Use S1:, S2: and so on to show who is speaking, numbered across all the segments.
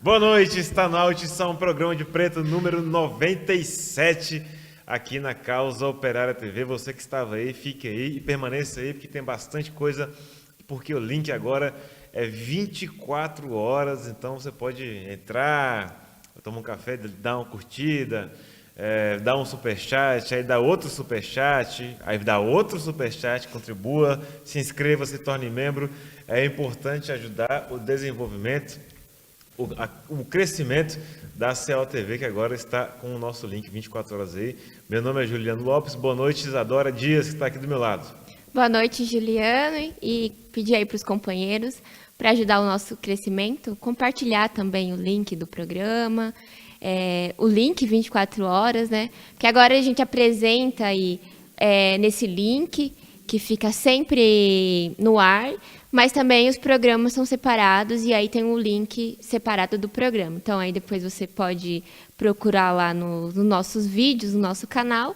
S1: Boa noite, está no Audição, programa de preto número 97, aqui na Causa Operária TV. Você que estava aí, fique aí e permaneça aí, porque tem bastante coisa, porque o link agora é 24 horas, então você pode entrar, tomar um café, dar uma curtida, dar um superchat, aí dá outro superchat, aí dá outro superchat, contribua, se inscreva, se torne membro. É importante ajudar o desenvolvimento, o crescimento da COTV, que agora está com o nosso link 24 horas aí. Meu nome é Juliano Lopes, boa noite, Isadora Dias, que está aqui do meu lado.
S2: Boa noite, Juliano, e pedir aí para os companheiros, para ajudar o nosso crescimento, compartilhar também o link do programa, o link 24 horas, né? Que agora a gente apresenta aí nesse link, que fica sempre no ar, mas também os programas são separados e aí tem um link separado do programa. Então aí depois você pode procurar lá nos nossos vídeos, no nosso canal,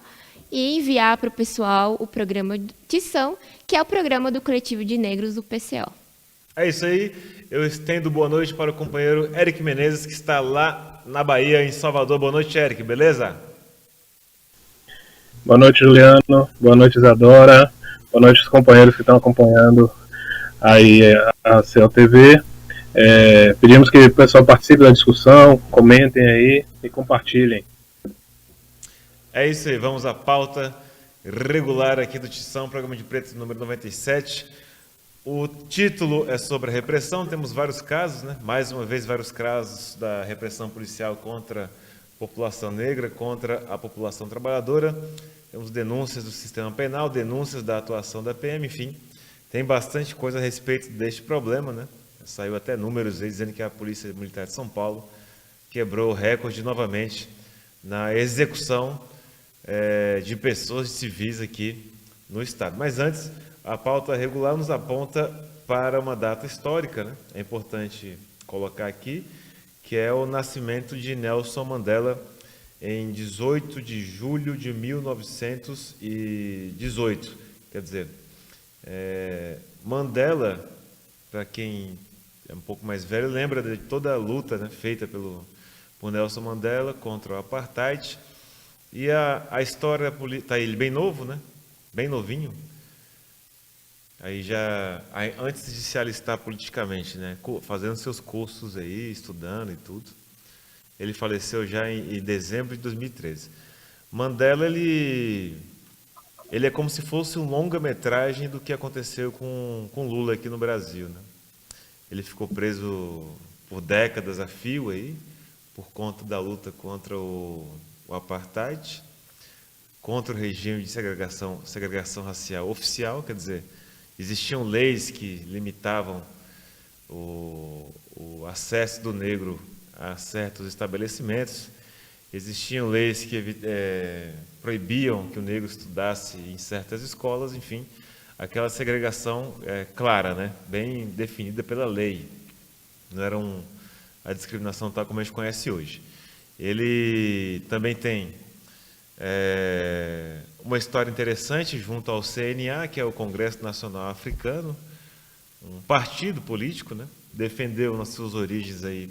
S2: e enviar para o pessoal o programa de Tição, que é o programa do Coletivo de Negros do PCO.
S1: É isso aí, eu estendo boa noite para o companheiro Eric Menezes, que está lá na Bahia, em Salvador. Boa noite, Eric, beleza?
S3: Boa noite, Juliano. Boa noite, Isadora. Boa noite aos companheiros que estão acompanhando aí a COTV. Pedimos que o pessoal participe da discussão, comentem aí e compartilhem.
S1: É isso aí, vamos à pauta regular aqui do Tição, programa de preto número 97. O título é sobre a repressão, temos vários casos, né? Mais uma vez vários casos da repressão policial contra a população negra, contra a população trabalhadora. Temos denúncias do sistema penal, denúncias da atuação da PM, enfim. Tem bastante coisa a respeito deste problema, né? Saiu até números aí dizendo que a Polícia Militar de São Paulo quebrou o recorde novamente na execução de pessoas civis aqui no estado. Mas antes, a pauta regular nos aponta para uma data histórica, né? É importante colocar aqui, que é o nascimento de Nelson Mandela em 18 de julho de 1918. Quer dizer, Mandela, para quem é um pouco mais velho, lembra de toda a luta, né, feita por Nelson Mandela contra o apartheid. E a história está ele bem novo, né? Bem novinho. Antes de se alistar politicamente, né? Fazendo seus cursos aí, estudando e tudo. Ele faleceu já em dezembro de 2013. Mandela, ele é como se fosse um longa-metragem do que aconteceu com Lula aqui no Brasil, né? Ele ficou preso por décadas a fio aí, por conta da luta contra o apartheid, contra o regime de segregação racial oficial, quer dizer, existiam leis que limitavam o acesso do negro a certos estabelecimentos, existiam leis que proibiam que o negro estudasse em certas escolas, enfim, aquela segregação clara, né, bem definida pela lei, não era a discriminação tal como a gente conhece hoje. Ele também tem uma história interessante junto ao CNA, que é o Congresso Nacional Africano, um partido político, né? Defendeu nas suas origens aí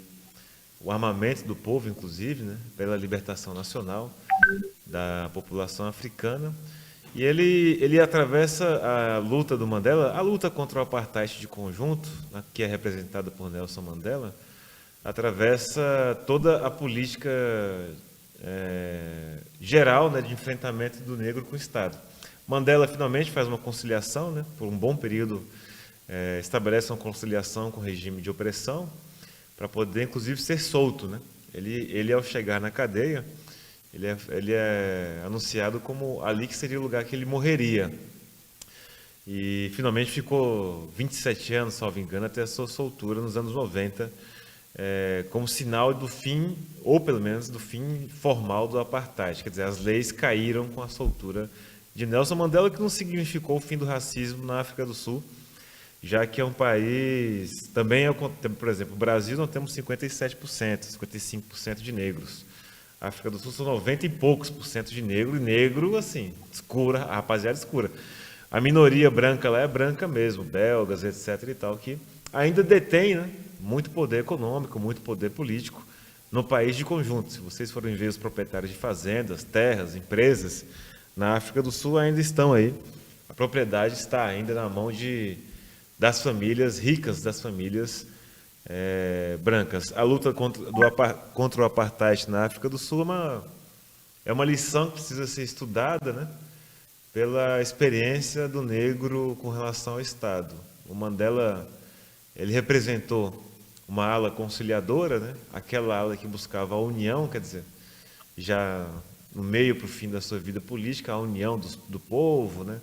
S1: o armamento do povo, inclusive, né? Pela libertação nacional da população africana. E ele atravessa a luta do Mandela, a luta contra o apartheid de conjunto, né? Que é representada por Nelson Mandela, atravessa toda a política geral, né, de enfrentamento do negro com o Estado. Mandela finalmente faz uma conciliação, né, por um bom período, estabelece uma conciliação com o regime de opressão, para poder, inclusive, ser solto, né? Ele, ao chegar na cadeia, ele é anunciado como ali que seria o lugar que ele morreria. E finalmente ficou 27 anos, salvo engano, até a sua soltura nos anos 90, como sinal do fim, ou pelo menos do fim formal do apartheid. Quer dizer, as leis caíram com a soltura de Nelson Mandela, que não significou o fim do racismo na África do Sul, já que é um país, também, por exemplo, o Brasil nós temos 57%, 55% de negros. A África do Sul são 90 e poucos por cento de negro, e negro, assim, escura, a rapaziada escura. A minoria branca lá é branca mesmo, belgas, etc. e tal, que ainda detém, né, muito poder econômico, muito poder político no país de conjunto. Se vocês forem ver os proprietários de fazendas, terras, empresas, na África do Sul ainda estão aí. A propriedade está ainda na mão das famílias ricas, das famílias brancas. A luta contra o apartheid na África do Sul é uma lição que precisa ser estudada, né, pela experiência do negro com relação ao Estado. O Mandela, ele representou uma ala conciliadora, né, aquela ala que buscava a união, quer dizer, já no meio para o fim da sua vida política, a união do povo, né,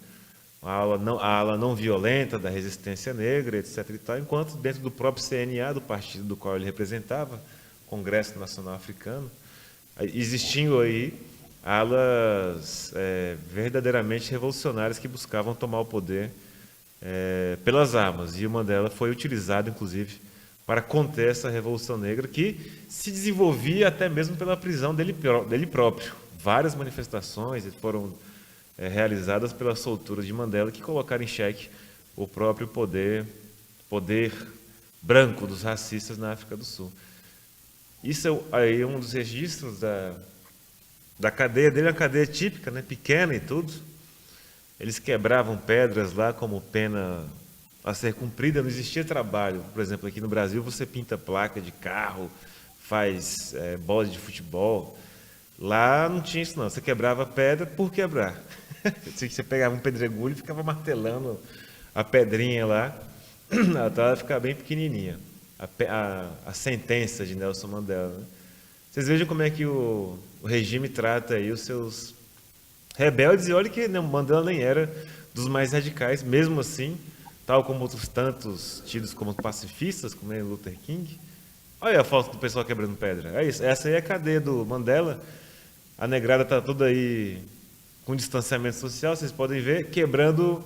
S1: a ala não violenta da resistência negra, etc. e tal, enquanto dentro do próprio CNA, do partido do qual ele representava, Congresso Nacional Africano, existiam aí alas verdadeiramente revolucionárias que buscavam tomar o poder pelas armas. E o Mandela foi utilizado, inclusive, para conter essa Revolução Negra, que se desenvolvia até mesmo pela prisão dele próprio. Várias manifestações foram realizadas pela soltura de Mandela, que colocaram em xeque o próprio poder branco dos racistas na África do Sul. Isso aí é um dos registros da cadeia dele, uma cadeia típica, né, pequena e tudo. Eles quebravam pedras lá como pena a ser cumprida, não existia trabalho. Por exemplo, aqui no Brasil você pinta placa de carro, faz bola de futebol. Lá não tinha isso não, você quebrava pedra por quebrar. Você pegava um pedregulho e ficava martelando a pedrinha lá, até ela ficar bem pequenininha. A sentença de Nelson Mandela, né? Vocês vejam como é que o regime trata aí os seus rebeldes, e olha que Mandela nem era dos mais radicais, mesmo assim, tal como outros tantos tidos como pacifistas, como Luther King. Olha a foto do pessoal quebrando pedra. É isso, essa aí é a cadeia do Mandela. A negrada está toda aí com distanciamento social, vocês podem ver, quebrando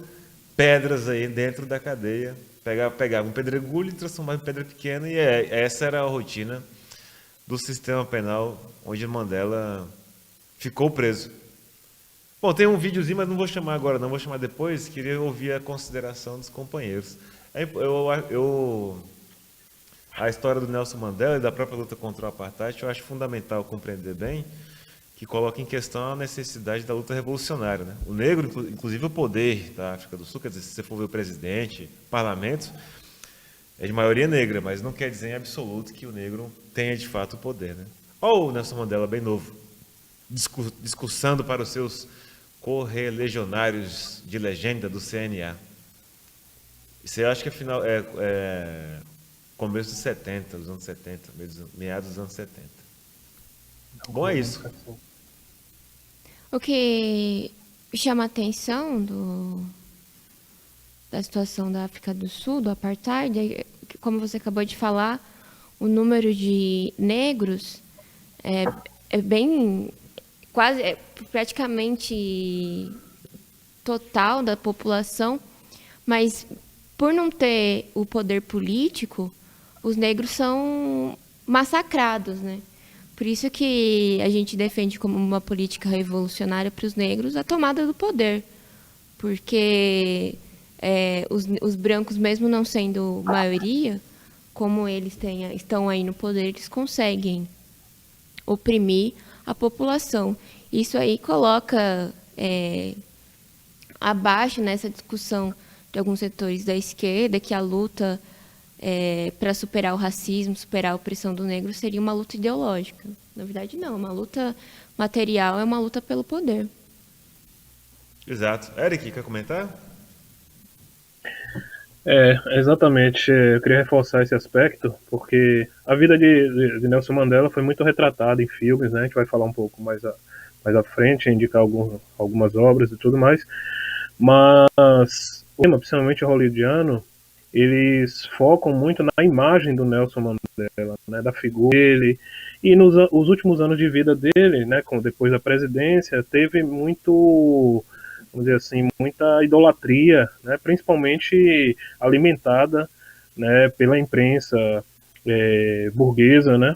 S1: pedras aí dentro da cadeia. Pegava um pedregulho e transformava em pedra pequena, e essa era a rotina do sistema penal onde Mandela ficou preso. Bom, tem um videozinho, mas não vou chamar agora, não vou chamar depois, queria ouvir a consideração dos companheiros. A história do Nelson Mandela e da própria luta contra o apartheid, eu acho fundamental compreender bem, que coloca em questão a necessidade da luta revolucionária, né? O negro, inclusive o poder da África do Sul, quer dizer, se você for ver o presidente, parlamento, é de maioria negra, mas não quer dizer em absoluto que o negro tenha de fato o poder, né? Olha o Nelson Mandela, bem novo, discursando para os seus correligionários de legenda do CNA. Isso eu acho que é começo dos 70, dos anos 70, meados dos anos 70. Bom, é isso.
S2: O que chama a atenção da situação da África do Sul, do apartheid, como você acabou de falar, o número de negros é bem, quase, praticamente total da população, mas por não ter o poder político, os negros são massacrados, né? Por isso que a gente defende como uma política revolucionária para os negros a tomada do poder. Porque os brancos, mesmo não sendo maioria, como eles estão aí no poder, eles conseguem oprimir a população. Isso aí coloca abaixo nessa discussão de alguns setores da esquerda que a luta para superar o racismo, superar a opressão do negro, seria uma luta ideológica. Na verdade, não. Uma luta material é uma luta pelo poder.
S1: Exato. Eric, quer comentar?
S3: Exatamente. Eu queria reforçar esse aspecto, porque a vida de Nelson Mandela foi muito retratada em filmes, né? A gente vai falar um pouco mais à frente, indicar algumas obras e tudo mais. Mas o tema, principalmente o hollywoodiano, eles focam muito na imagem do Nelson Mandela, né, da figura dele, e os últimos anos de vida dele, né, depois da presidência, teve muito, vamos dizer assim, muita idolatria, né, principalmente alimentada, né, pela imprensa burguesa, né,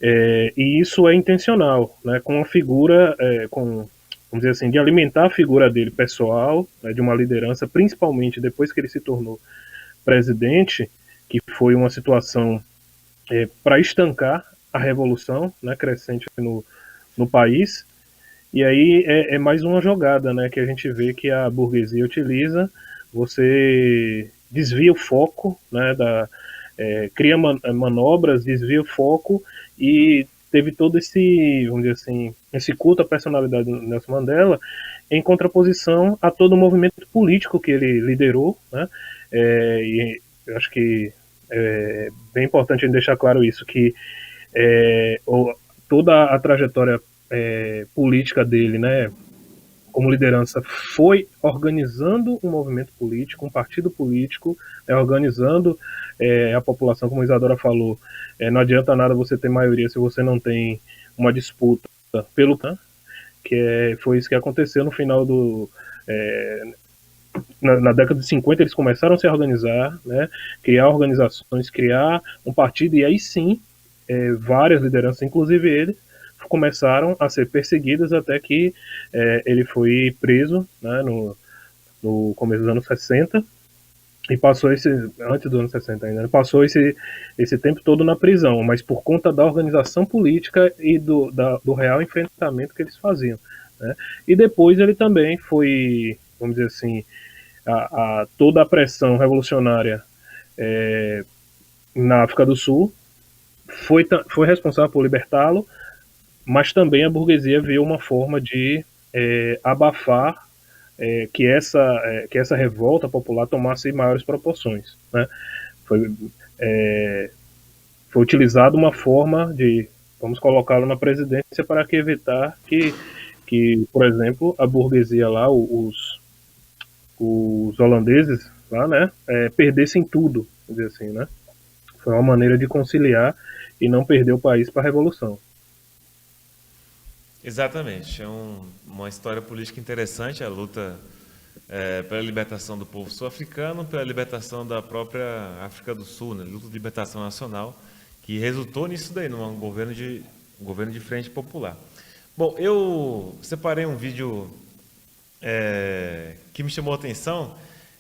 S3: e isso é intencional, né, com a figura, vamos dizer assim, de alimentar a figura dele pessoal, né, de uma liderança, principalmente depois que ele se tornou presidente, que foi uma situação para estancar a revolução, né, crescente no país. E aí é mais uma jogada, né, que a gente vê que a burguesia utiliza. Você desvia o foco, né, cria manobras, desvia o foco e teve todo esse, vamos dizer assim, esse culto à personalidade do Nelson Mandela em contraposição a todo o movimento político que ele liderou, né? E eu acho que é bem importante a gente deixar claro isso, que toda a trajetória política dele, né, como liderança, foi organizando um movimento político, um partido político, organizando a população, como a Isadora falou. Não adianta nada você ter maioria se você não tem uma disputa pelo foi isso que aconteceu no final na década de 50 eles começaram a se organizar, né, criar organizações, criar um partido, e aí sim várias lideranças, inclusive ele, começaram a ser perseguidas até que ele foi preso, né, no começo dos anos 60 e passou antes dos anos 60 ainda, passou esse tempo todo na prisão, mas por conta da organização política e do real enfrentamento que eles faziam, né? E depois ele também foi, vamos dizer assim, toda a pressão revolucionária na África do Sul foi responsável por libertá-lo, mas também a burguesia viu uma forma de abafar que essa revolta popular tomasse maiores proporções, né? Foi, foi utilizada uma forma de, vamos colocá-lo na presidência para que evitar que, por exemplo, a burguesia lá, os holandeses lá, né, perdessem tudo, quer dizer assim, né? Foi uma maneira de conciliar e não perder o país para a revolução.
S1: Exatamente. É uma história política interessante, a luta pela libertação do povo sul-africano, pela libertação da própria África do Sul, né? Luta de libertação nacional, que resultou nisso daí, num governo de frente popular. Bom, eu separei um vídeo que me chamou a atenção.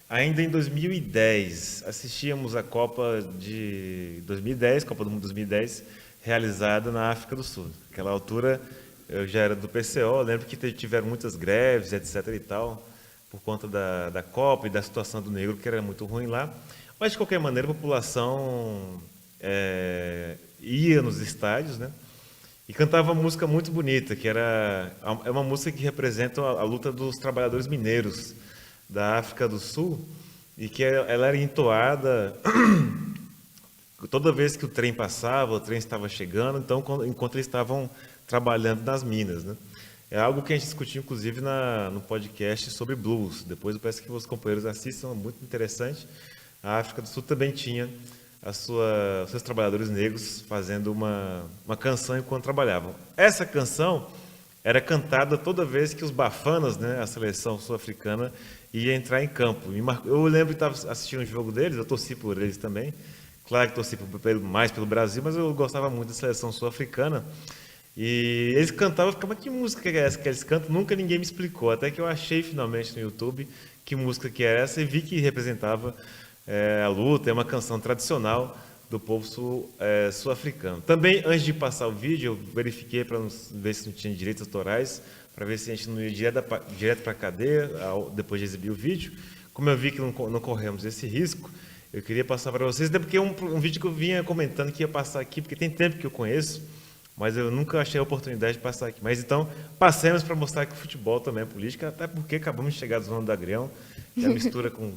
S1: Ainda em 2010, assistíamos a Copa de 2010, Copa do Mundo 2010, realizada na África do Sul. Naquela altura, eu já era do PCO, lembro que tiveram muitas greves, etc. e tal, por conta da Copa e da situação do negro, que era muito ruim lá. Mas, de qualquer maneira, a população ia nos estádios, né? E cantava uma música muito bonita, que é uma música que representa a luta dos trabalhadores mineiros da África do Sul, e que ela era entoada toda vez que o trem passava, o trem estava chegando, então enquanto eles estavam trabalhando nas minas, né? É algo que a gente discutiu, inclusive, no podcast sobre blues. Depois eu peço que os companheiros assistam, é muito interessante. A África do Sul também tinha seus trabalhadores negros fazendo uma canção enquanto trabalhavam. Essa canção era cantada toda vez que os Bafanas, né, a seleção sul-africana, ia entrar em campo. Eu lembro que estava assistindo um jogo deles, eu torci por eles também. Claro que torci mais pelo Brasil, mas eu gostava muito da seleção sul-africana. E eles cantavam, eu ficava, mas que música é essa que eles cantam? Nunca ninguém me explicou, até que eu achei finalmente no YouTube que música que era essa e vi que representava a luta, é uma canção tradicional do povo sul-africano. Também, antes de passar o vídeo, eu verifiquei para ver se não tinha direitos autorais, para ver se a gente não ia direto para a cadeia, depois de exibir o vídeo. Como eu vi que não corremos esse risco, eu queria passar para vocês, até porque um vídeo que eu vinha comentando que ia passar aqui, porque tem tempo que eu conheço, mas eu nunca achei a oportunidade de passar aqui. Mas então, passemos para mostrar que o futebol também é política, até porque acabamos de chegar do Zona do Agrião, que é a mistura com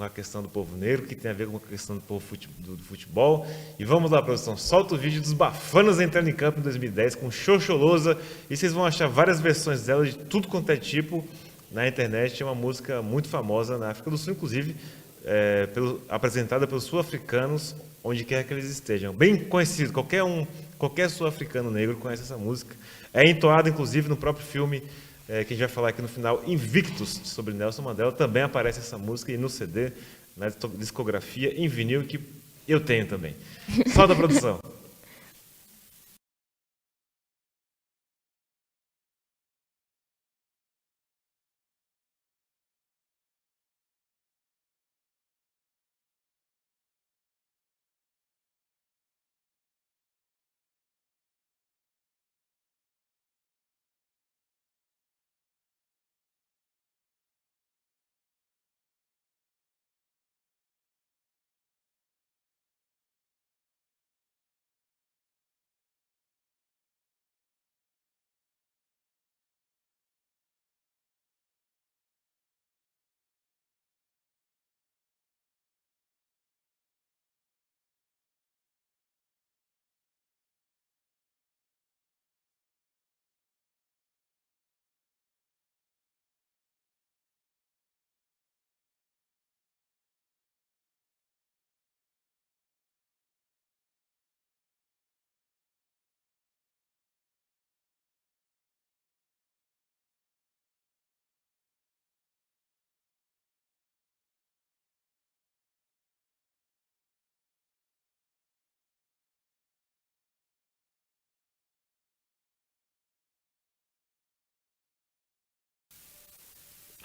S1: a questão do povo negro, que tem a ver com a questão do povo do futebol. E vamos lá, produção, solta o vídeo dos Bafanas entrando em campo em 2010 com Xoxolosa, e vocês vão achar várias versões dela de tudo quanto é tipo na internet. É uma música muito famosa na África do Sul, inclusive apresentada pelos sul-africanos, onde quer que eles estejam. Bem conhecido, qualquer sul-africano negro conhece essa música. É entoada, inclusive, no próprio filme que a gente vai falar aqui no final, Invictus, sobre Nelson Mandela. Também aparece essa música e no CD, na discografia, em vinil, que eu tenho também. Solta a produção.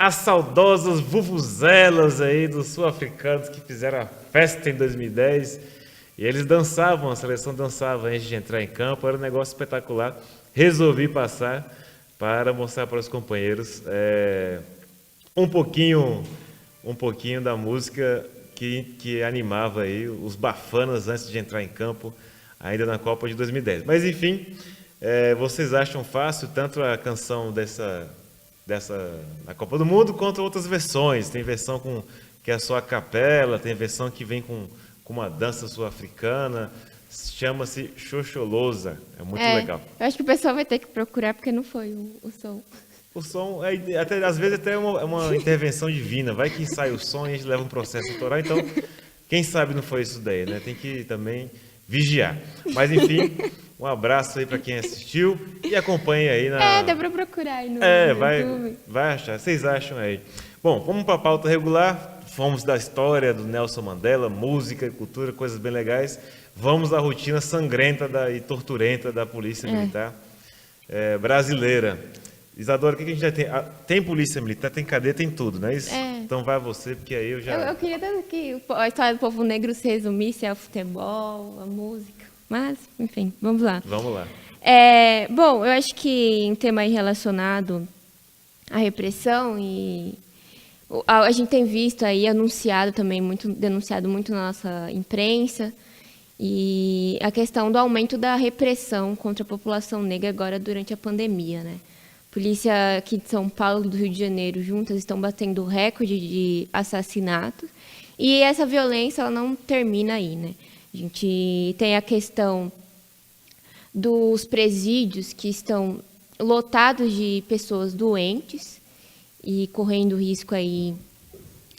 S1: as saudosas vuvuzelas aí dos sul-africanos que fizeram a festa em 2010. E eles dançavam, a seleção dançava antes de entrar em campo, era um negócio espetacular. Resolvi passar para mostrar para os companheiros um pouquinho da música que animava aí os Bafanas antes de entrar em campo, ainda na Copa de 2010. Mas enfim, vocês acham fácil tanto a canção dessa na Copa do Mundo quanto outras versões? Tem versão que é só a capela, tem versão que vem com uma dança sul-africana, chama-se Xoxolosa, é muito legal.
S2: Eu acho que o pessoal vai ter que procurar porque não foi o som.
S1: O som, até, às vezes até é uma intervenção divina, vai que sai o som e a gente leva um processo autoral, então quem sabe não foi isso daí, né? Tem que também vigiar. Mas enfim, um abraço aí para quem assistiu e acompanhe aí na...
S2: dá para procurar aí no YouTube.
S1: Vai achar, vocês acham aí. Bom, vamos para a pauta regular. Fomos da história do Nelson Mandela, música, cultura, coisas bem legais. Vamos à rotina sangrenta e torturenta da Polícia Militar brasileira. Isadora, o que a gente já tem? Tem Polícia Militar, tem cadeia, tem tudo, não é isso? Então vai você, porque aí eu já...
S2: Eu queria tanto que a história do povo negro se resumisse ao futebol, à música. Mas, enfim, vamos lá.
S1: Vamos lá.
S2: Bom, eu acho que um tema aí relacionado à repressão e... A gente tem visto aí, denunciado muito na nossa imprensa, e a questão do aumento da repressão contra a população negra agora durante a pandemia, né? Polícia aqui de São Paulo e do Rio de Janeiro juntas estão batendo recorde de assassinatos, e essa violência ela não termina aí, né? A gente tem a questão dos presídios que estão lotados de pessoas doentes, e correndo risco aí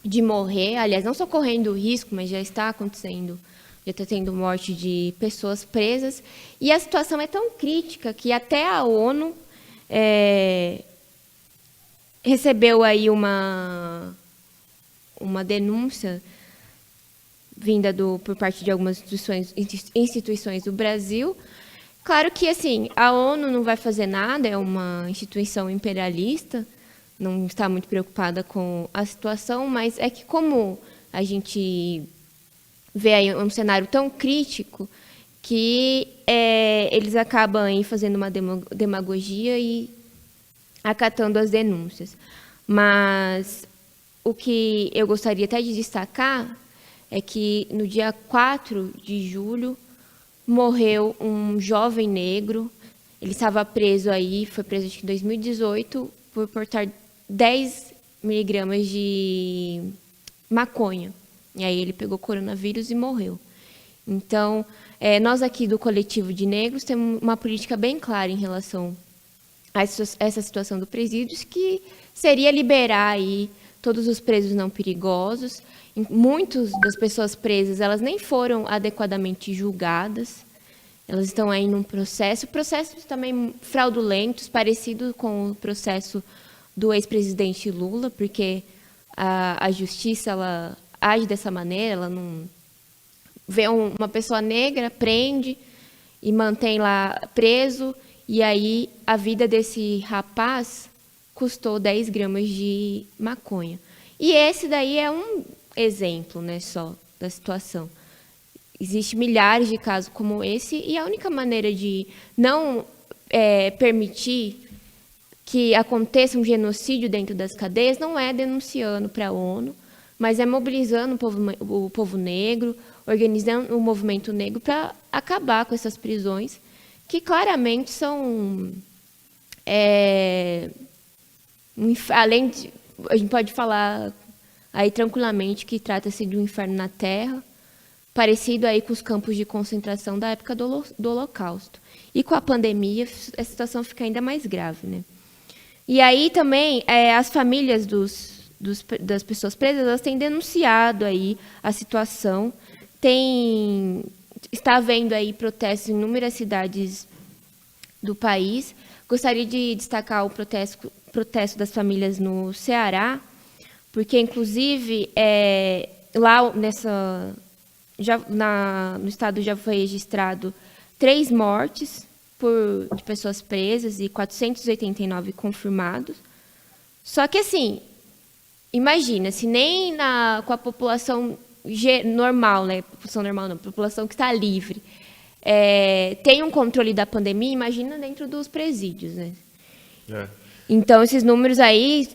S2: de morrer. Aliás, não só correndo risco, mas já está acontecendo, já está tendo morte de pessoas presas. E a situação é tão crítica que até a ONU recebeu aí uma denúncia vinda por parte de algumas instituições do Brasil. Claro que assim, a ONU não vai fazer nada, é uma instituição imperialista, não está muito preocupada com a situação, mas é que como a gente vê aí um cenário tão crítico que eles acabam aí fazendo uma demagogia e acatando as denúncias. Mas o que eu gostaria até de destacar é que no dia 4 de julho morreu um jovem negro. Ele estava preso aí, foi preso acho que em 2018 por portar 10 miligramas de maconha. E aí ele pegou coronavírus e morreu. Então, nós aqui do Coletivo de Negros temos uma política bem clara em relação a essa situação do presídios, que seria liberar aí todos os presos não perigosos. Muitas das pessoas presas, elas nem foram adequadamente julgadas. Elas estão aí num processos também fraudulentos, parecido com o processo do ex-presidente Lula, porque a justiça ela age dessa maneira, ela não vê uma pessoa negra, prende e mantém lá preso, e aí a vida desse rapaz custou 10 gramas de maconha. E esse daí é um exemplo, né, só da situação. Existem milhares de casos como esse, e a única maneira de não permitir que aconteça um genocídio dentro das cadeias não é denunciando para a ONU, mas é mobilizando o povo negro, organizando o movimento negro para acabar com essas prisões, que claramente são... além de... A gente pode falar aí tranquilamente que trata-se de um inferno na Terra, parecido aí com os campos de concentração da época do Holocausto. E com a pandemia, a situação fica ainda mais grave, né? E aí também as famílias das pessoas presas, elas têm denunciado aí a situação. Está havendo aí protestos em inúmeras cidades do país. Gostaria de destacar o protesto das famílias no Ceará, porque inclusive lá no estado já foi registrado 3 mortes de pessoas presas e 489 confirmados. Só que, assim, imagina, se nem com a população normal, né? População normal não, população que está livre, tem um controle da pandemia, imagina dentro dos presídios, né? Então, esses números aí,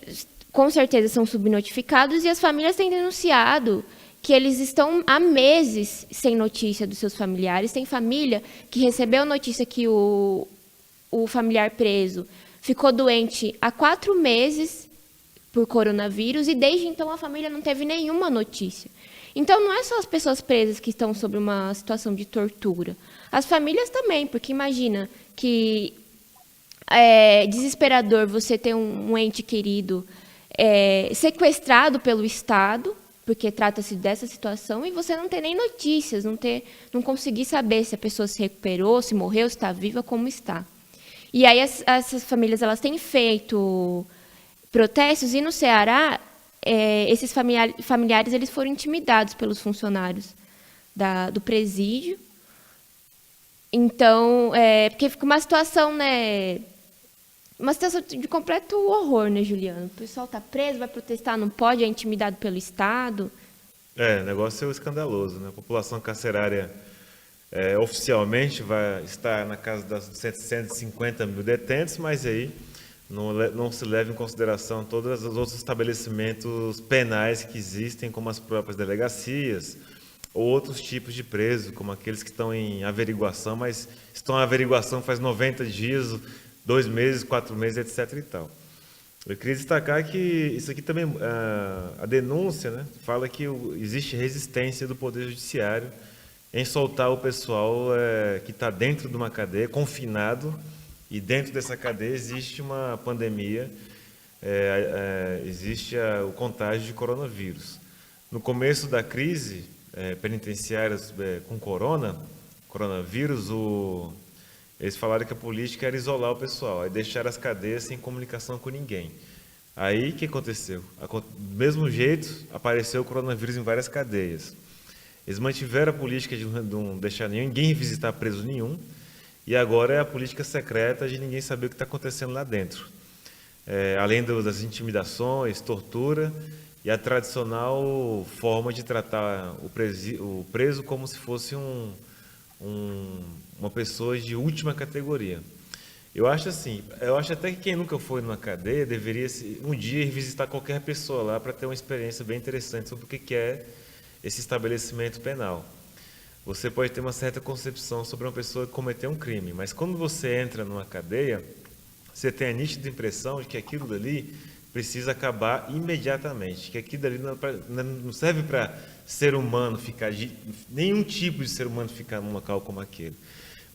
S2: com certeza, são subnotificados e as famílias têm denunciado que eles estão há meses sem notícia dos seus familiares. Tem família que recebeu notícia que o familiar preso ficou doente há 4 meses por coronavírus e desde então a família não teve nenhuma notícia. Então, não é só as pessoas presas que estão sob uma situação de tortura. As famílias também, porque imagina que é desesperador você ter um ente querido sequestrado pelo Estado, porque trata-se dessa situação, e você não ter nem notícias, não conseguir saber se a pessoa se recuperou, se morreu, se está viva, como está. E aí essas famílias elas têm feito protestos, e no Ceará esses familiares eles foram intimidados pelos funcionários do presídio. Então, porque fica uma situação, né? Uma situação de completo horror, né, Juliano? O pessoal está preso, vai protestar, não pode, é intimidado pelo Estado.
S1: O negócio é escandaloso, né? A população carcerária oficialmente vai estar na casa das 750 mil detentos, mas aí não se leva em consideração todos os outros estabelecimentos penais que existem, como as próprias delegacias, ou outros tipos de presos, como aqueles que estão em averiguação, mas estão em averiguação faz 90 dias, 2 meses, 4 meses, etc. e tal. Eu queria destacar que isso aqui também, a denúncia, né, fala que existe resistência do Poder Judiciário em soltar o pessoal que está dentro de uma cadeia, confinado, e dentro dessa cadeia existe uma pandemia, existe o contágio de coronavírus. No começo da crise penitenciária com coronavírus, eles falaram que a política era isolar o pessoal, aí deixar as cadeias sem comunicação com ninguém. Aí, o que aconteceu? Do mesmo jeito, apareceu o coronavírus em várias cadeias. Eles mantiveram a política de não deixar ninguém visitar preso nenhum, e agora é a política secreta de ninguém saber o que está acontecendo lá dentro. Além das intimidações, tortura, e a tradicional forma de tratar o preso como se fosse uma pessoa de última categoria. Eu acho até que quem nunca foi numa cadeia deveria um dia ir visitar qualquer pessoa lá para ter uma experiência bem interessante sobre o que é esse estabelecimento penal. Você pode ter uma certa concepção sobre uma pessoa que cometeu um crime, mas quando você entra numa cadeia, você tem a nítida impressão de que aquilo dali precisa acabar imediatamente, que aquilo dali não serve para ser humano ficar, nenhum tipo de ser humano ficar num local como aquele.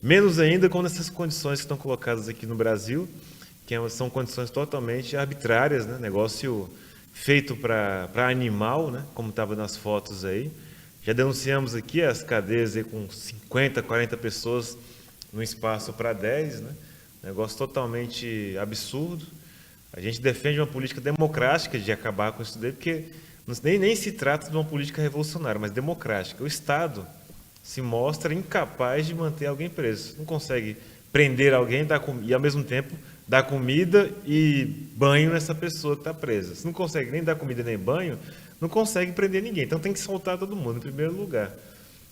S1: Menos ainda quando essas condições que estão colocadas aqui no Brasil, que são condições totalmente arbitrárias, né? Negócio feito para animal, né? Como estava nas fotos aí. Já denunciamos aqui as cadeias aí com 50, 40 pessoas no espaço para 10, né? Negócio totalmente absurdo. A gente defende uma política democrática de acabar com isso daí, porque nem se trata de uma política revolucionária, mas democrática. O Estado se mostra incapaz de manter alguém preso. Não consegue prender alguém e, ao mesmo tempo, dar comida e banho nessa pessoa que está presa. Se não consegue nem dar comida nem banho, não consegue prender ninguém. Então tem que soltar todo mundo, em primeiro lugar.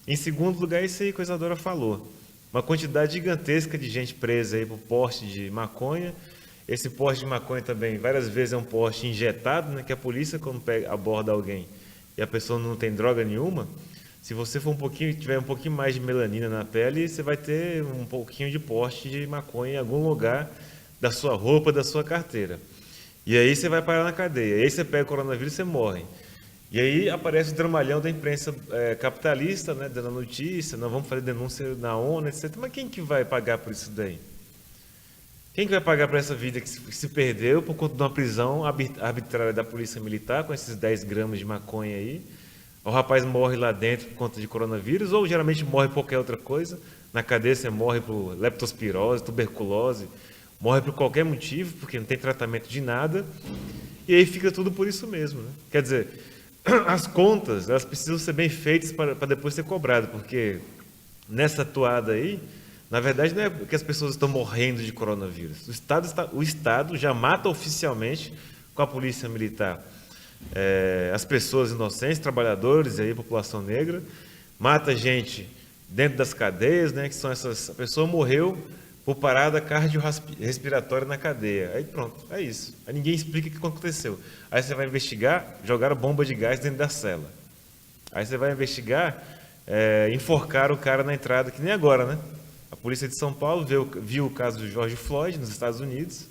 S1: Em segundo lugar, isso aí que a Isadora falou. Uma quantidade gigantesca de gente presa aí por porte de maconha. Esse porte de maconha também, várias vezes, é um porte injetado, né? Que a polícia, quando aborda alguém e a pessoa não tem droga nenhuma, se você tiver um pouquinho mais de melanina na pele, você vai ter um pouquinho de porte de maconha em algum lugar da sua roupa, da sua carteira. E aí você vai parar na cadeia. E aí você pega o coronavírus e você morre. E aí aparece o dramalhão da imprensa capitalista, né, dando notícia, nós vamos fazer denúncia na ONU, etc. Mas quem que vai pagar por isso daí? Quem que vai pagar por essa vida que se perdeu por conta de uma prisão arbitrária da polícia militar com esses 10 gramas de maconha aí? O rapaz morre lá dentro por conta de coronavírus, ou geralmente morre por qualquer outra coisa. Na cadeia você morre por leptospirose, tuberculose, morre por qualquer motivo, porque não tem tratamento de nada. E aí fica tudo por isso mesmo, né? Quer dizer, as contas elas precisam ser bem feitas para depois ser cobrado, porque nessa toada aí, na verdade, não é que as pessoas estão morrendo de coronavírus. O Estado já mata oficialmente com a polícia militar as pessoas inocentes, trabalhadores, aí, população negra, mata gente dentro das cadeias, né, que são a pessoa morreu por parada cardiorrespiratória na cadeia. Aí pronto, é isso. Aí ninguém explica o que aconteceu. Aí você vai investigar, jogaram bomba de gás dentro da cela. Aí você vai investigar, enforcaram o cara na entrada, que nem agora, né? A polícia de São Paulo viu o caso do George Floyd nos Estados Unidos.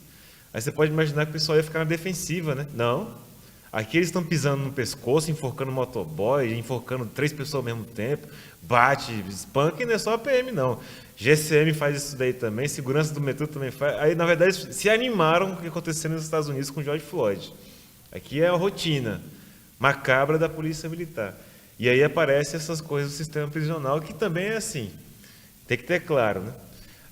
S1: Aí você pode imaginar que o pessoal ia ficar na defensiva, né? Não. Aqui eles estão pisando no pescoço, enforcando motoboy, enforcando 3 pessoas ao mesmo tempo, bate, espanca, e não é só a PM, não. GCM faz isso daí também, segurança do metrô também faz. Aí, na verdade, se animaram com o que aconteceu nos Estados Unidos com o George Floyd. Aqui é a rotina macabra da polícia militar. E aí aparecem essas coisas do sistema prisional, que também é assim. Tem que ter claro, né?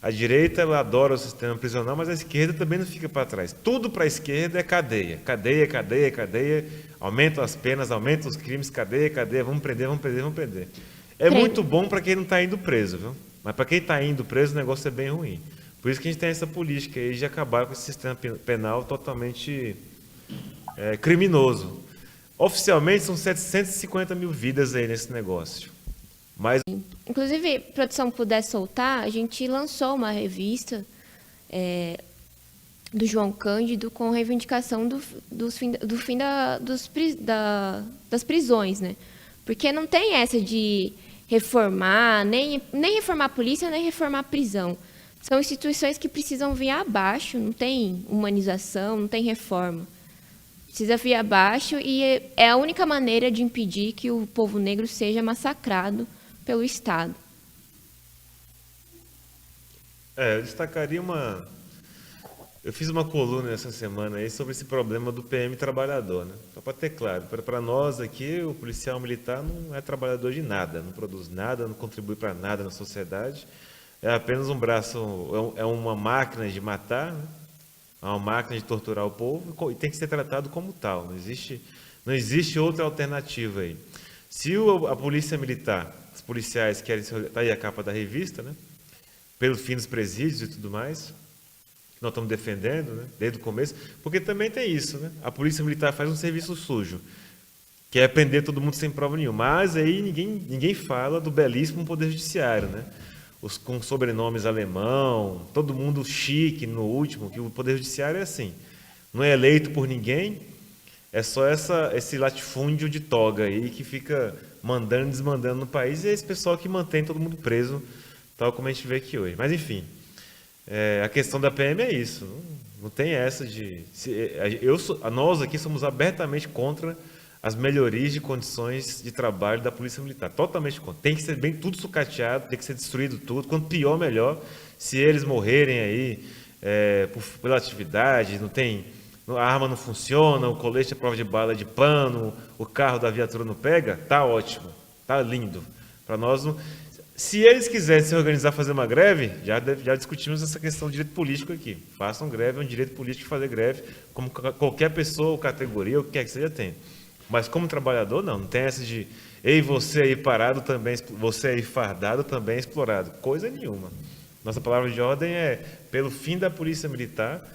S1: A direita ela adora o sistema prisional, mas a esquerda também não fica para trás. Tudo para a esquerda é cadeia. Cadeia, cadeia, cadeia. Aumenta as penas, aumenta os crimes, cadeia, cadeia. Vamos prender, vamos prender, vamos prender. É muito bom para quem não está indo preso, viu? Mas para quem está indo preso, o negócio é bem ruim. Por isso que a gente tem essa política aí de acabar com esse sistema penal totalmente criminoso. Oficialmente são 750 mil vidas aí nesse negócio. Mas...
S2: Inclusive, produção puder soltar, a gente lançou uma revista do João Cândido com reivindicação do fim das prisões, né? Porque não tem essa de reformar, nem reformar a polícia, nem reformar a prisão. São instituições que precisam vir abaixo, não tem humanização, não tem reforma. Precisa vir abaixo e é a única maneira de impedir que o povo negro seja massacrado pelo Estado.
S1: Eu destacaria eu fiz uma coluna essa semana aí sobre esse problema do PM trabalhador, né? Só para ter claro, para nós aqui, o policial militar não é trabalhador de nada, não produz nada, não contribui para nada na sociedade, é apenas um braço, é uma máquina de matar, né? É uma máquina de torturar o povo e tem que ser tratado como tal, não existe outra alternativa aí. Se a polícia militar, os policiais querem, está aí a capa da revista, né? Pelo fim dos presídios e tudo mais, que nós estamos defendendo, né? Desde o começo, porque também tem isso, né? A polícia militar faz um serviço sujo, que é prender todo mundo sem prova nenhuma, mas aí ninguém fala do belíssimo poder judiciário, né? Com sobrenomes alemão, todo mundo chique no último, que o poder judiciário é assim, não é eleito por ninguém, é só esse latifúndio de toga aí que fica mandando e desmandando no país, e é esse pessoal que mantém todo mundo preso, tal como a gente vê aqui hoje. Mas, enfim, a questão da PM é isso. Não tem essa de... nós aqui somos abertamente contra as melhorias de condições de trabalho da Polícia Militar. Totalmente contra. Tem que ser tudo sucateado, tem que ser destruído tudo. Quanto pior, melhor. Se eles morrerem aí pela atividade, a arma não funciona, o colete é prova de bala de pano, o carro da viatura não pega, tá ótimo, tá lindo. Para nós, se eles quiserem se organizar, fazer uma greve, já discutimos essa questão de direito político aqui. Façam greve, é um direito político fazer greve, como qualquer pessoa ou categoria, o que quer que seja, tem. Mas como trabalhador, não tem essa de, ei, você aí parado também, você aí fardado também é explorado. Coisa nenhuma. Nossa palavra de ordem é pelo fim da Polícia Militar,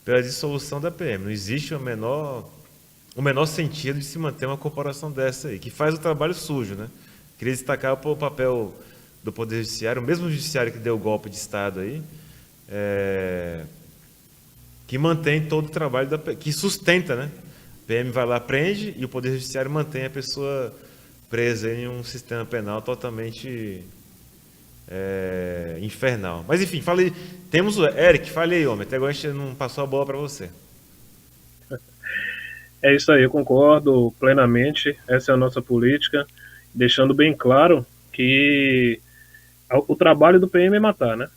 S1: pela dissolução da PM. Não existe o menor sentido de se manter uma corporação dessa aí, que faz o trabalho sujo, né? Queria destacar o papel do Poder Judiciário, o mesmo judiciário que deu o golpe de Estado aí, que mantém todo o trabalho, que sustenta, né? A PM vai lá, prende, e o Poder Judiciário mantém a pessoa presa em um sistema penal totalmente infernal. Mas, enfim, falei. Temos o Eric, fale aí, homem. Até agora a gente não passou a bola para você.
S3: É isso aí, eu concordo plenamente. Essa é a nossa política, deixando bem claro que o trabalho do PM é matar, né?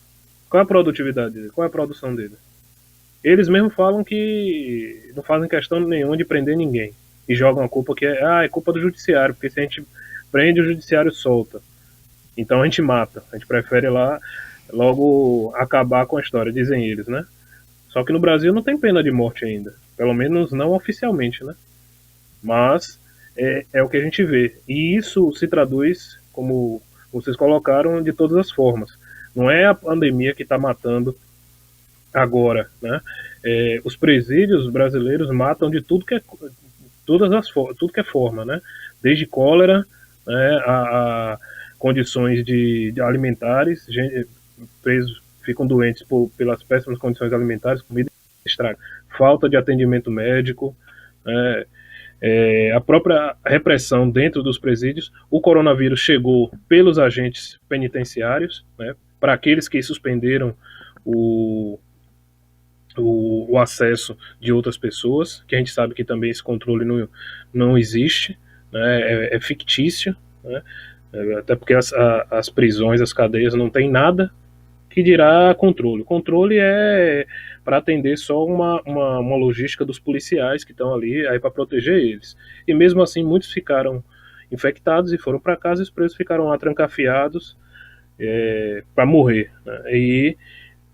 S3: Qual é a produtividade dele? Qual é a produção dele? Eles mesmos falam que não fazem questão nenhuma de prender ninguém. E jogam a culpa que é culpa do judiciário, porque se a gente prende, o judiciário solta. Então a gente mata. A gente prefere lá logo acabar com a história, dizem eles, né? Só que no Brasil não tem pena de morte ainda. Pelo menos não oficialmente, né? Mas é o que a gente vê. E isso se traduz, como vocês colocaram, de todas as formas. Não é a pandemia que está matando agora, né? Os presídios brasileiros matam de tudo tudo que é forma, né? Desde cólera, né, a condições de alimentares, presos ficam doentes pelas péssimas condições alimentares, comida estraga, falta de atendimento médico, né, a própria repressão dentro dos presídios. O coronavírus chegou pelos agentes penitenciários, né, para aqueles que suspenderam o acesso de outras pessoas, que a gente sabe que também esse controle não existe, né, é fictício, né, até porque as prisões, as cadeias não tem nada que dirá controle. O controle é para atender só uma logística dos policiais que estão ali aí para proteger eles. E mesmo assim, muitos ficaram infectados e foram para casa, e os presos ficaram lá trancafiados para morrer, né? E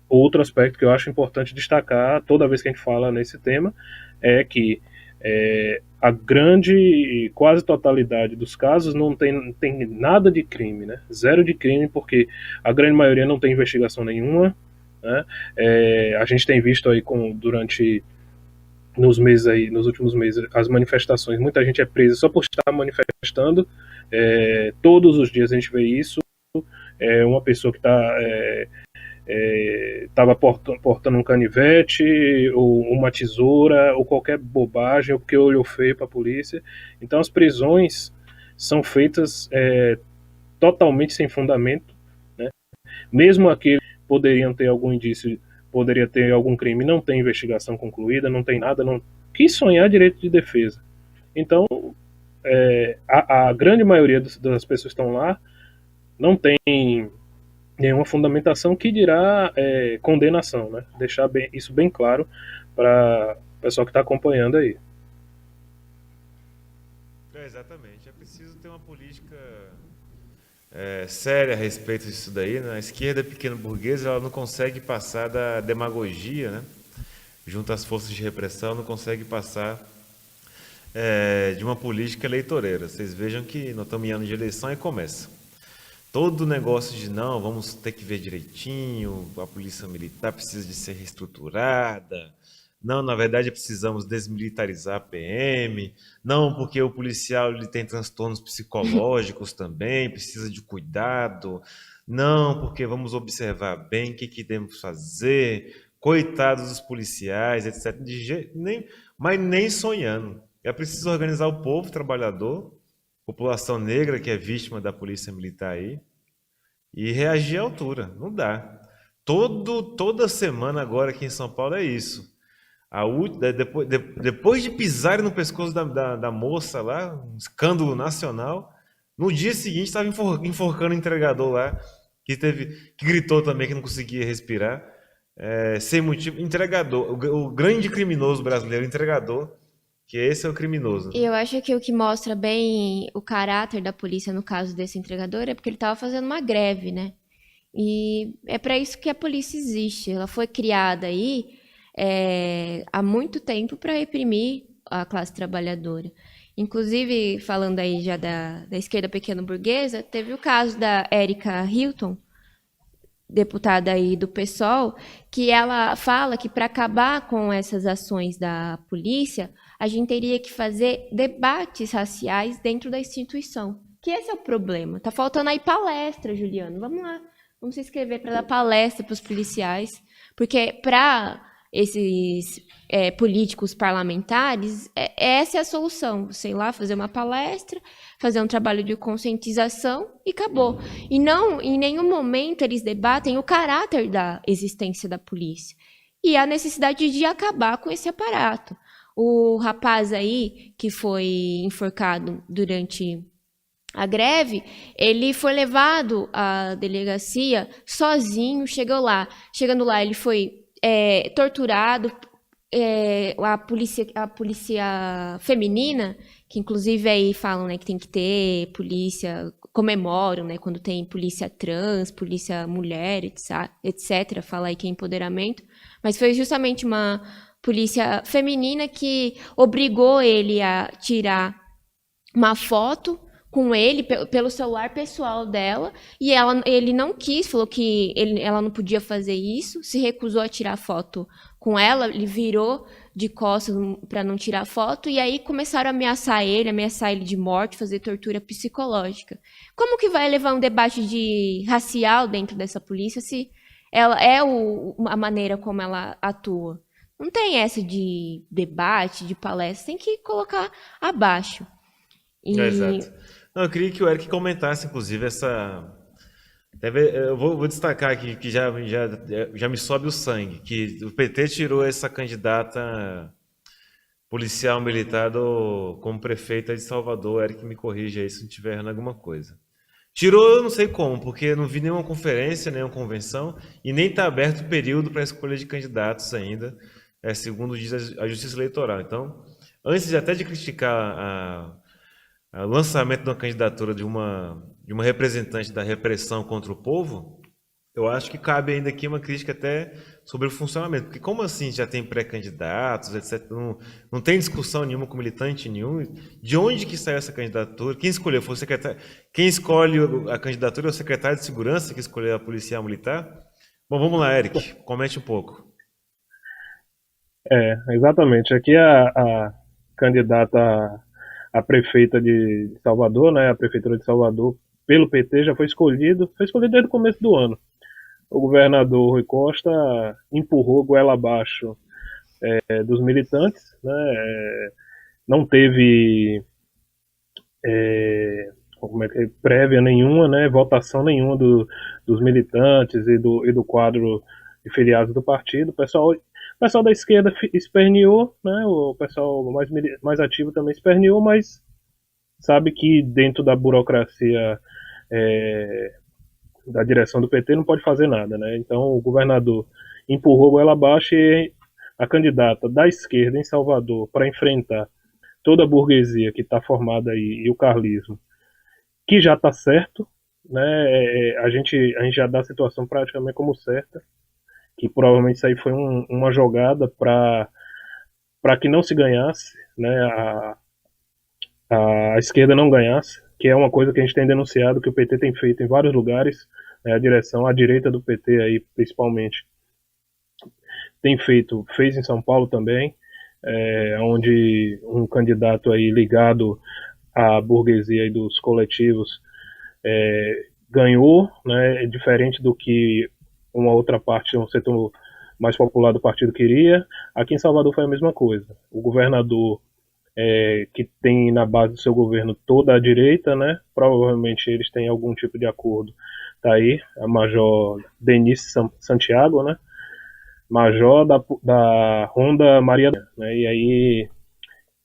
S3: outro aspecto que eu acho importante destacar toda vez que a gente fala nesse tema é que a grande, quase totalidade dos casos não tem nada de crime, né? Zero de crime, porque a grande maioria não tem investigação nenhuma, né? A gente tem visto aí nos últimos meses, as manifestações, muita gente é presa só por estar manifestando, todos os dias a gente vê isso, uma pessoa que estava portando um canivete ou uma tesoura ou qualquer bobagem, ou porque olhou feio para a polícia. Então as prisões são feitas totalmente sem fundamento, né? Mesmo aqueles que poderiam ter algum indício, poderia ter algum crime, não tem investigação concluída, não tem nada, não quis sonhar direito de defesa. Então a grande maioria das pessoas que estão lá não tem nenhuma fundamentação, que dirá condenação, né? Deixar isso bem claro para o pessoal que está acompanhando aí.
S1: Exatamente. É preciso ter uma política séria a respeito disso daí, né? A esquerda pequeno-burguesa, ela não consegue passar da demagogia, né? Junto às forças de repressão, não consegue passar de uma política eleitoreira. Vocês vejam que nós estamos em ano de eleição e começa. Todo negócio de não, vamos ter que ver direitinho, a polícia militar precisa de ser reestruturada, não, na verdade precisamos desmilitarizar a PM, não, porque o policial ele tem transtornos psicológicos também, precisa de cuidado, não, porque vamos observar bem o que devemos fazer, coitados dos policiais, etc. Mas nem sonhando. É preciso organizar o povo trabalhador, população negra que é vítima da polícia militar aí, e reagir à altura. Não dá. Toda semana agora aqui em São Paulo é isso. Depois de pisarem no pescoço da moça lá, um escândalo nacional, no dia seguinte estava enforcando o entregador lá, que gritou também que não conseguia respirar, sem motivo. Entregador, o grande criminoso brasileiro, entregador, que esse é o criminoso.
S2: E eu acho que o que mostra bem o caráter da polícia no caso desse entregador é porque ele estava fazendo uma greve, né? E é para isso que a polícia existe. Ela foi criada aí há muito tempo para reprimir a classe trabalhadora. Inclusive, falando aí já da esquerda pequeno-burguesa, teve o caso da Erika Hilton, deputada aí do PSOL, que ela fala que para acabar com essas ações da polícia, a gente teria que fazer debates raciais dentro da instituição. Que esse é o problema. Tá faltando aí palestra, Juliano. Vamos lá. Vamos se inscrever para dar palestra para os policiais. Porque para esses políticos parlamentares, essa é a solução. Sei lá, fazer uma palestra, fazer um trabalho de conscientização e acabou. E não, em nenhum momento eles debatem o caráter da existência da polícia e a necessidade de acabar com esse aparato. O rapaz aí que foi enforcado durante a greve, ele foi levado à delegacia sozinho, chegando lá ele foi torturado, a polícia feminina, que inclusive aí falam, né, que tem que ter polícia, comemoram, né, quando tem polícia trans, polícia mulher, etc, fala aí que é empoderamento, mas foi justamente uma polícia feminina que obrigou ele a tirar uma foto com ele pelo celular pessoal dela, e ele não quis, falou que ela não podia fazer isso, se recusou a tirar foto com ela, ele virou de costas para não tirar foto, e aí começaram a ameaçar ele de morte, fazer tortura psicológica. Como que vai levar um debate racial dentro dessa polícia se ela a maneira como ela atua? Não tem essa de debate, de palestra, tem que colocar abaixo.
S1: Exato. Não, eu queria que o Eric comentasse, inclusive, essa. Eu vou destacar aqui que já me sobe o sangue, que o PT tirou essa candidata policial militar como prefeita de Salvador. Eric, me corrija aí se não estiver errando alguma coisa. Tirou, eu não sei como, porque eu não vi nenhuma conferência, nenhuma convenção, e nem está aberto o período para a escolha de candidatos ainda, segundo diz a Justiça Eleitoral. Então, antes até de criticar o lançamento de uma candidatura de uma representante da repressão contra o povo, eu acho que cabe ainda aqui uma crítica até sobre o funcionamento. Porque como assim já tem pré-candidatos, etc. Não tem discussão nenhuma com militante nenhum. De onde que saiu essa candidatura? Quem escolheu? Foi o secretário? Quem escolhe a candidatura é o secretário de segurança que escolheu a policial militar? Bom, vamos lá, Eric. Comente um pouco.
S3: Exatamente. Aqui a candidata a prefeita de Salvador, né, a prefeitura de Salvador, pelo PT, já foi escolhido desde o começo do ano. O governador Rui Costa empurrou goela abaixo dos militantes, né, não teve prévia nenhuma, né, votação nenhuma dos militantes e do quadro de filiados do partido. O pessoal da esquerda esperneou, né? O pessoal mais ativo também esperneou, mas sabe que dentro da burocracia da direção do PT não pode fazer nada, né? Então o governador empurrou ela abaixo e a candidata da esquerda em Salvador para enfrentar toda a burguesia que está formada aí e o carlismo, que já está certo, né? A gente já dá a situação praticamente como certa, que provavelmente isso aí foi uma jogada para que não se ganhasse, né, a esquerda não ganhasse, que é uma coisa que a gente tem denunciado, que o PT tem feito em vários lugares, né, a direita do PT aí, principalmente, fez em São Paulo também, onde um candidato aí ligado à burguesia aí dos coletivos ganhou, né, diferente do que uma outra parte, um setor mais popular do partido queria. Aqui em Salvador foi a mesma coisa. O governador, que tem na base do seu governo toda a direita, né? Provavelmente eles têm algum tipo de acordo. Tá aí, a Major Denise Santiago, né? Major da Ronda Maria, né? E aí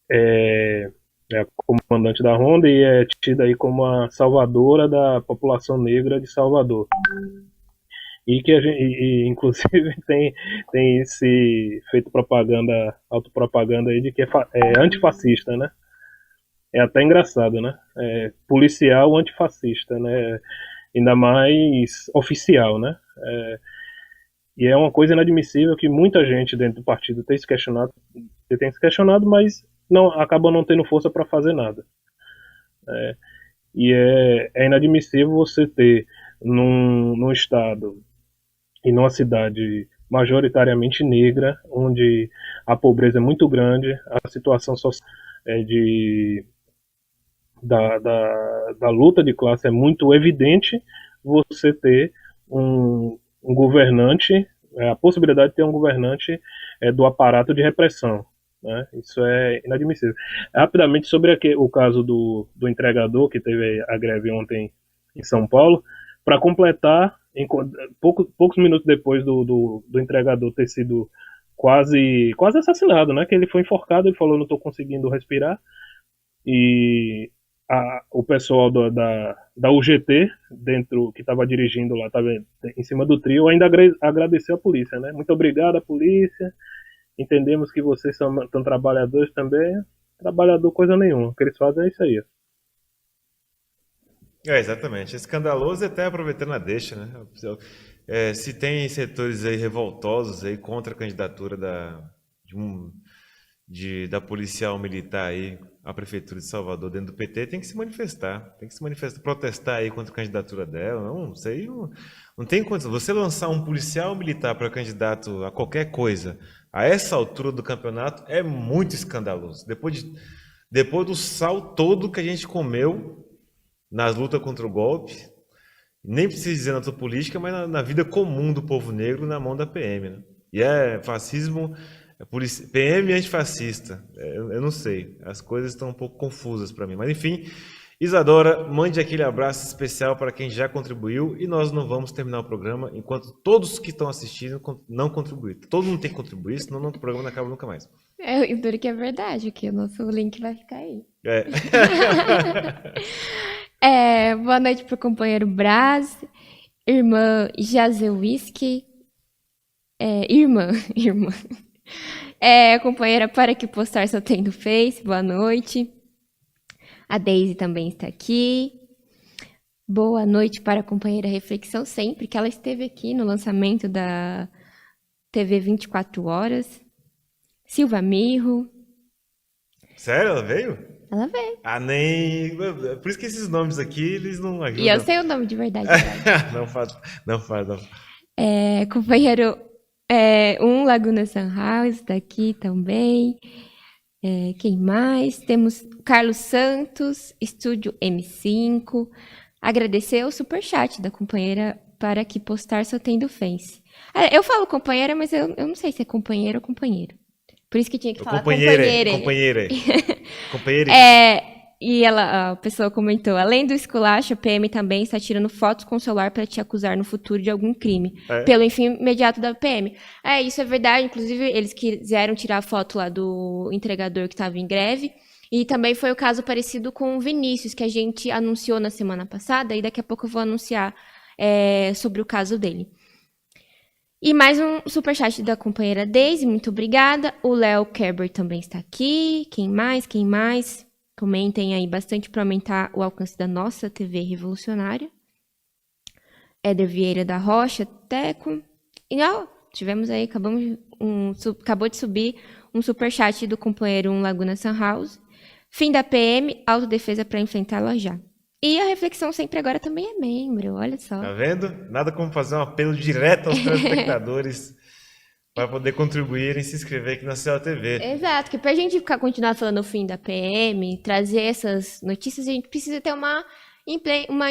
S3: é a comandante da Ronda e é tida aí como a salvadora da população negra de Salvador. E que inclusive tem se feito autopropaganda aí de que é antifascista, né? É até engraçado, né? Policial antifascista, né? Ainda mais oficial, né? E é uma coisa inadmissível que muita gente dentro do partido tem se questionado, mas acaba não tendo força para fazer nada. E é inadmissível você ter num estado e numa cidade majoritariamente negra, onde a pobreza é muito grande, a situação social da luta de classe é muito evidente, você ter um governante, a possibilidade de ter um governante do aparato de repressão. Né? Isso é inadmissível. Rapidamente, sobre o caso do entregador, que teve a greve ontem em São Paulo, para completar, poucos minutos depois do entregador ter sido quase assassinado, né? Que ele foi enforcado, ele falou, não estou conseguindo respirar, e o pessoal da UGT, que estava dirigindo lá, estava em cima do trio, ainda agradeceu a polícia, né? Muito obrigado à polícia, entendemos que vocês são trabalhadores também. Trabalhador coisa nenhuma, o que eles fazem é isso aí.
S1: Exatamente. Escandaloso e até aproveitando a deixa, né? Se tem setores aí revoltosos aí contra a candidatura da policial militar aí, a prefeitura de Salvador, dentro do PT, tem que se manifestar, protestar aí contra a candidatura dela. Não, isso aí não tem condição. Você lançar um policial militar para candidato a qualquer coisa, a essa altura do campeonato, é muito escandaloso. Depois do sal todo que a gente comeu nas lutas contra o golpe, nem preciso dizer na sua política, mas na vida comum do povo negro, na mão da PM, né? E fascismo, PM antifascista. Eu não sei, as coisas estão um pouco confusas para mim. Mas enfim, Isadora, mande aquele abraço especial para quem já contribuiu e nós não vamos terminar o programa enquanto todos que estão assistindo não contribuírem. Todo mundo tem que contribuir, senão o programa não acaba nunca mais.
S2: E duro que é verdade, que o nosso link vai ficar aí. Boa noite pro companheiro Braz, irmã Jazewiski, irmã, companheira Para Que Postar Só Tem no Face, boa noite. A Deise também está aqui. Boa noite para a companheira Reflexão Sempre, que ela esteve aqui no lançamento da TV 24 Horas. Silva Mirro.
S1: Sério? Ela veio?
S2: Ela veio.
S1: Nem... Por isso que esses nomes aqui, eles não ajudam.
S2: E eu sei o nome de verdade.
S1: Não faz.
S2: Companheiro Laguna Sunhouse está aqui também. Quem mais? Temos Carlos Santos, Estúdio M5. Agradecer o superchat da companheira Para Que Postar Só Tem do Face. Eu falo companheira, mas eu não sei se é companheiro ou companheiro. Por isso que tinha que falar companheira. Companheira. E a pessoa comentou, além do esculacho, a PM também está tirando fotos com o celular para te acusar no futuro de algum crime, pelo enfim imediato da PM. Isso é verdade, inclusive eles quiseram tirar a foto lá do entregador que estava em greve, e também foi o caso parecido com o Vinícius, que a gente anunciou na semana passada, e daqui a pouco eu vou anunciar sobre o caso dele. E mais um superchat da companheira Deise, muito obrigada. O Léo Kerber também está aqui. Quem mais? Comentem aí bastante para aumentar o alcance da nossa TV revolucionária. Éder Vieira da Rocha, Teco. E tivemos aí, acabou de subir um superchat do companheiro Laguna Sunhouse. Fim da PM, autodefesa para enfrentá-la já. E a Reflexão Sempre agora também é membro, olha só.
S1: Tá vendo? Nada como fazer um apelo direto aos telespectadores para poder contribuir e se inscrever aqui na CLTV.
S2: Exato, que pra gente continuar falando o fim da PM, trazer essas notícias, a gente precisa ter uma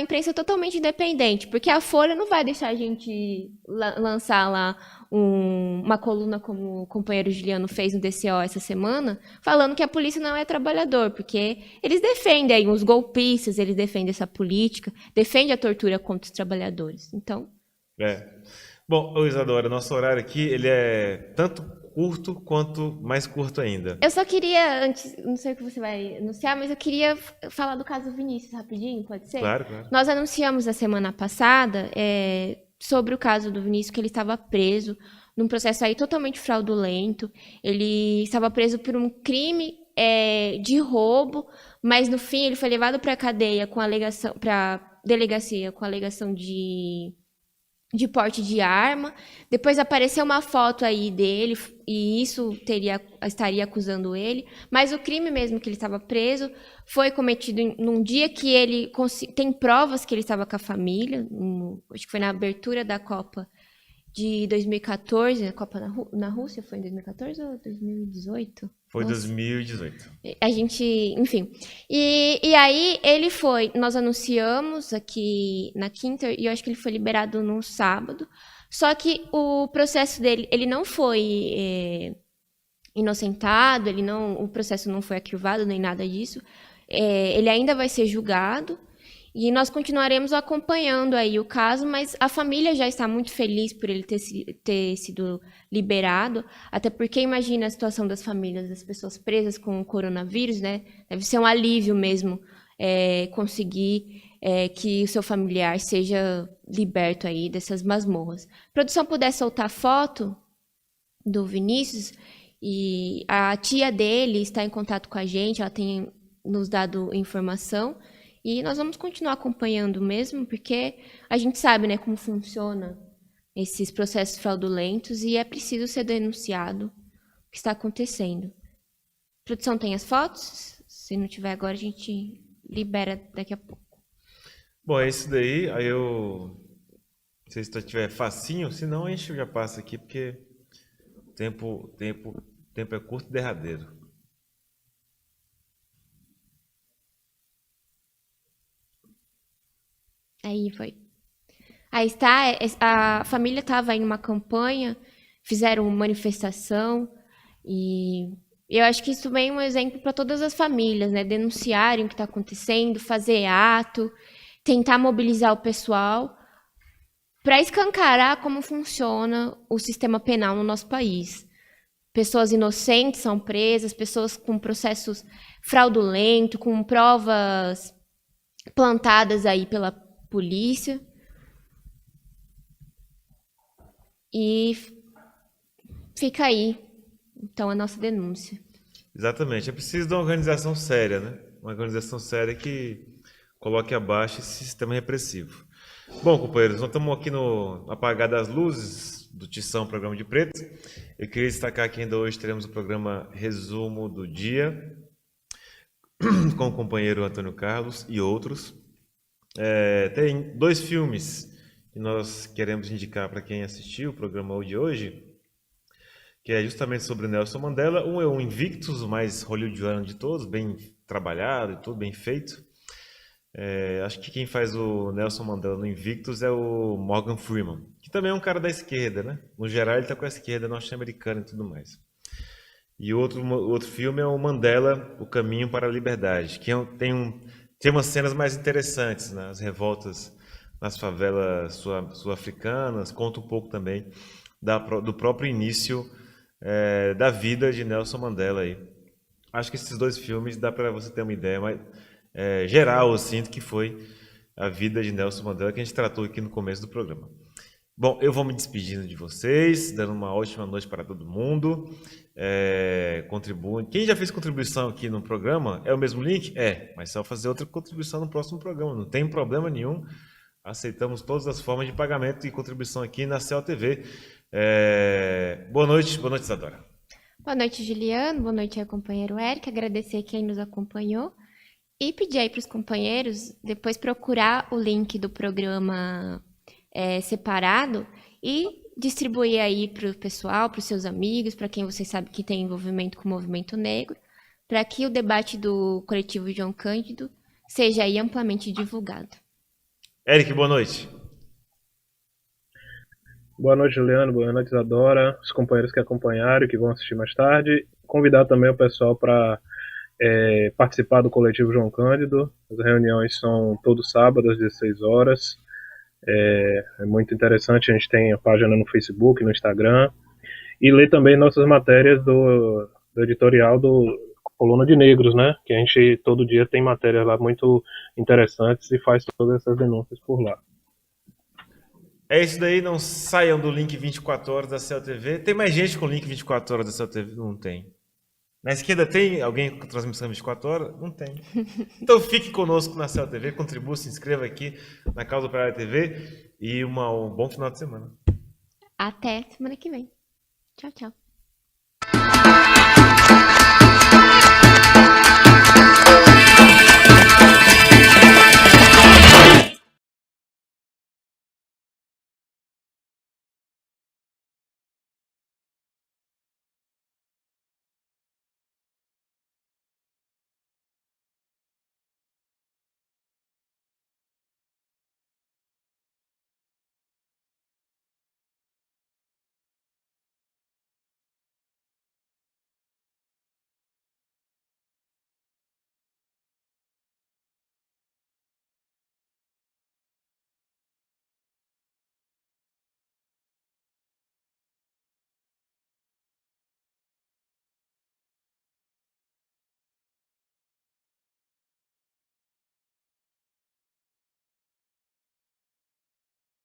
S2: imprensa totalmente independente, porque a Folha não vai deixar a gente lançar lá uma coluna como o companheiro Juliano fez no DCO essa semana, falando que a polícia não é trabalhador, porque eles defendem os golpistas, eles defendem essa política, defendem a tortura contra os trabalhadores. Então...
S1: Bom, Isadora, nosso horário aqui, ele é tanto curto quanto mais curto ainda.
S2: Eu só queria, antes, não sei o que você vai anunciar, mas eu queria falar do caso Vinícius rapidinho, pode ser?
S1: Claro.
S2: Nós anunciamos a semana passada sobre o caso do Vinícius, que ele estava preso num processo aí totalmente fraudulento. Ele estava preso por um crime de roubo, mas no fim ele foi levado para a cadeia para delegacia com a alegação de porte de arma. Depois apareceu uma foto aí dele e isso estaria acusando ele, mas o crime mesmo que ele estava preso foi cometido num dia que ele tem provas que ele estava com a família, acho que foi na abertura da Copa de 2014, a Copa na Rússia, foi em 2014 ou 2018?
S1: Foi 2018.
S2: A gente, enfim. E aí ele nós anunciamos aqui na quinta, e eu acho que ele foi liberado no sábado, só que o processo dele, ele não foi inocentado, o processo não foi arquivado, nem nada disso. Ele ainda vai ser julgado, e nós continuaremos acompanhando aí o caso, mas a família já está muito feliz por ele ter sido liberado, até porque imagina a situação das famílias, das pessoas presas com o coronavírus, né? Deve ser um alívio mesmo conseguir que o seu familiar seja liberto aí dessas masmorras. A produção puder soltar foto do Vinícius, e a tia dele está em contato com a gente, ela tem nos dado informação, e nós vamos continuar acompanhando mesmo, porque a gente sabe, né, como funciona esses processos fraudulentos e é preciso ser denunciado o que está acontecendo. produção tem as fotos? Se não tiver agora, a gente libera daqui a pouco.
S1: Bom, é isso daí. Aí eu. Não sei se tiver facinho, senão a gente já passa aqui, porque o tempo é curto e derradeiro.
S2: Aí foi. Aí está, a família estava em uma campanha, fizeram uma manifestação, e eu acho que isso também é um exemplo para todas as famílias, né? Denunciarem o que está acontecendo, fazer ato, tentar mobilizar o pessoal para escancarar como funciona o sistema penal no nosso país. Pessoas inocentes são presas, pessoas com processos fraudulentos, com provas plantadas aí pela polícia. E fica aí, então, a nossa denúncia.
S1: Exatamente. É preciso de uma organização séria, né? Uma organização séria que coloque abaixo esse sistema repressivo. Bom, companheiros, nós estamos aqui no apagar das luzes do Tição, programa de preto. Eu queria destacar que ainda hoje teremos o programa Resumo do Dia, com o companheiro Antônio Carlos e outros. Tem 2 filmes que nós queremos indicar para quem assistiu o programa de hoje, que é justamente sobre Nelson Mandela. Um é o Invictus, o mais hollywoodiano de todos, bem trabalhado e tudo bem feito. Acho que quem faz o Nelson Mandela no Invictus é o Morgan Freeman, que também é um cara da esquerda, né? No geral ele está com a esquerda norte-americana e tudo mais. E o outro filme é o Mandela, O Caminho para a Liberdade, que tem umas cenas mais interessantes, né? As revoltas nas favelas sul-africanas, conta um pouco também do próprio início da vida de Nelson Mandela aí. Acho que esses 2 filmes dá para você ter uma ideia mais geral, eu sinto que foi a vida de Nelson Mandela que a gente tratou aqui no começo do programa. Bom, eu vou me despedindo de vocês, dando uma ótima noite para todo mundo. Contribuem. Quem já fez contribuição aqui no programa, é o mesmo link? Mas só fazer outra contribuição no próximo programa, não tem problema nenhum. Aceitamos todas as formas de pagamento e contribuição aqui na CELTV. Boa noite, Isadora.
S2: Boa noite, Juliano. Boa noite ao companheiro Eric. Agradecer quem nos acompanhou. E pedir aí para os companheiros depois procurar o link do programa separado e distribuir aí para o pessoal, para os seus amigos, para quem vocês sabem que tem envolvimento com o movimento negro, para que o debate do coletivo João Cândido seja aí amplamente divulgado.
S1: Eric, boa noite.
S3: Boa noite, Juliano. Boa noite, Isadora. Os companheiros que acompanharam e que vão assistir mais tarde. Convidar também o pessoal para participar do coletivo João Cândido. As reuniões são todo sábado às 16 horas. É muito interessante. A gente tem a página no Facebook, no Instagram. E ler também nossas matérias do editorial do Coluna de Negros, né? Que a gente todo dia tem matérias lá muito interessantes e faz todas essas denúncias por lá.
S1: É isso daí, não saiam do link 24 horas da CELTV. Tem mais gente com o link 24 horas da CELTV? Não tem. Na esquerda tem alguém com transmissão 24 horas? Não tem. Então fique conosco na CELTV, contribua, se inscreva aqui na Causa Operária TV e um bom final de semana.
S2: Até semana que vem. Tchau, tchau.